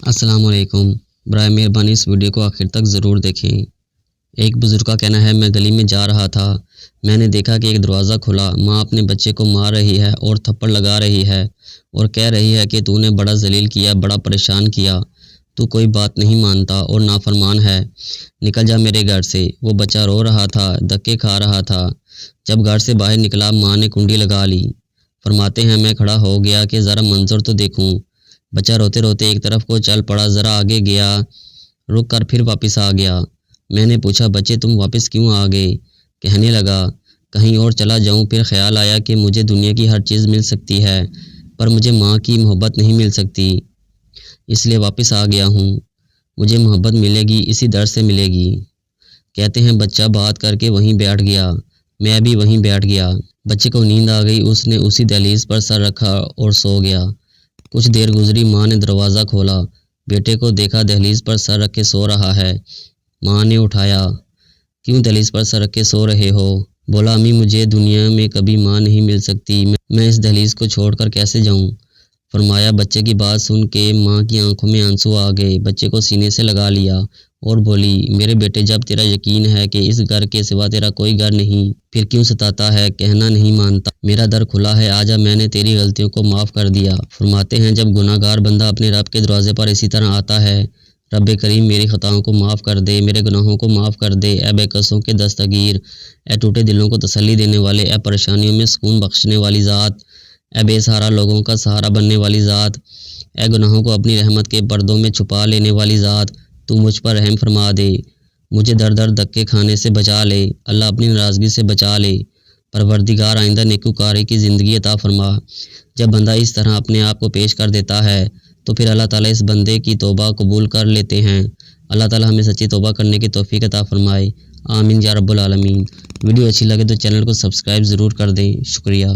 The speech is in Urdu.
السلام علیکم۔ برائے مہربانی اس ویڈیو کو آخر تک ضرور دیکھیں۔ ایک بزرگ کا کہنا ہے، میں گلی میں جا رہا تھا، میں نے دیکھا کہ ایک دروازہ کھلا، ماں اپنے بچے کو مار رہی ہے اور تھپڑ لگا رہی ہے اور کہہ رہی ہے کہ تو نے بڑا ذلیل کیا، بڑا پریشان کیا، تو کوئی بات نہیں مانتا اور نافرمان ہے، نکل جا میرے گھر سے۔ وہ بچہ رو رہا تھا، دھکے کھا رہا تھا۔ جب گھر سے باہر نکلا، ماں نے کنڈی لگا لی۔ فرماتے ہیں میں کھڑا ہو گیا کہ ذرا منظر تو دیکھوں۔ بچہ روتے روتے ایک طرف کو چل پڑا، ذرا آگے گیا، رک کر پھر واپس آ گیا۔ میں نے پوچھا بچے تم واپس کیوں آ گئے؟ کہنے لگا کہیں اور چلا جاؤں، پھر خیال آیا کہ مجھے دنیا کی ہر چیز مل سکتی ہے پر مجھے ماں کی محبت نہیں مل سکتی، اس لیے واپس آ گیا ہوں۔ مجھے محبت ملے گی اسی در سے ملے گی۔ کہتے ہیں بچہ بات کر کے وہیں بیٹھ گیا، میں بھی وہیں بیٹھ گیا۔ بچے کو نیند آ گئی، اس نے اسی دہلیز پر سر رکھا اور سو گیا۔ کچھ دیر گزری، ماں نے دروازہ کھولا، بیٹے کو دیکھا دہلیز پر سر رکھ کے سو رہا ہے۔ ماں نے اٹھایا، کیوں دہلیز پر سر رکھ کے سو رہے ہو؟ بولا امی مجھے دنیا میں کبھی ماں نہیں مل سکتی، میں اس دہلیز کو چھوڑ کر کیسے جاؤں؟ فرمایا بچے کی بات سن کے ماں کی آنکھوں میں آنسو آ گئے، بچے کو سینے سے لگا لیا اور بولی میرے بیٹے جب تیرا یقین ہے کہ اس گھر کے سوا تیرا کوئی گھر نہیں، پھر کیوں ستاتا ہے، کہنا نہیں مانتا؟ میرا در کھلا ہے، آجا میں نے تیری غلطیوں کو معاف کر دیا۔ فرماتے ہیں جب گناہ گار بندہ اپنے رب کے دروازے پر اسی طرح آتا ہے، رب کریم میری خطاؤں کو معاف کر دے، میرے گناہوں کو معاف کر دے، اے بے کسوں کے دستگیر، اے ٹوٹے دلوں کو تسلی دینے والے، اے پریشانیوں میں سکون بخشنے والی ذات، اے بے سہارا لوگوں کا سہارا بننے والی ذات، اے گناہوں کو اپنی رحمت کے پردوں میں چھپا لینے والی ذات، تو مجھ پر رحم فرما دے، مجھے در در دھکے کھانے سے بچا لے، اللہ اپنی ناراضگی سے بچا لے، پروردگار آئندہ نیکوکاری کی زندگی عطا فرما۔ جب بندہ اس طرح اپنے آپ کو پیش کر دیتا ہے تو پھر اللہ تعالیٰ اس بندے کی توبہ قبول کر لیتے ہیں۔ اللہ تعالیٰ ہمیں سچی توبہ کرنے کی توفیق عطا فرمائے، آمین یا رب العالمین۔ ویڈیو اچھی لگے تو چینل کو سبسکرائب ضرور کر دیں، شکریہ۔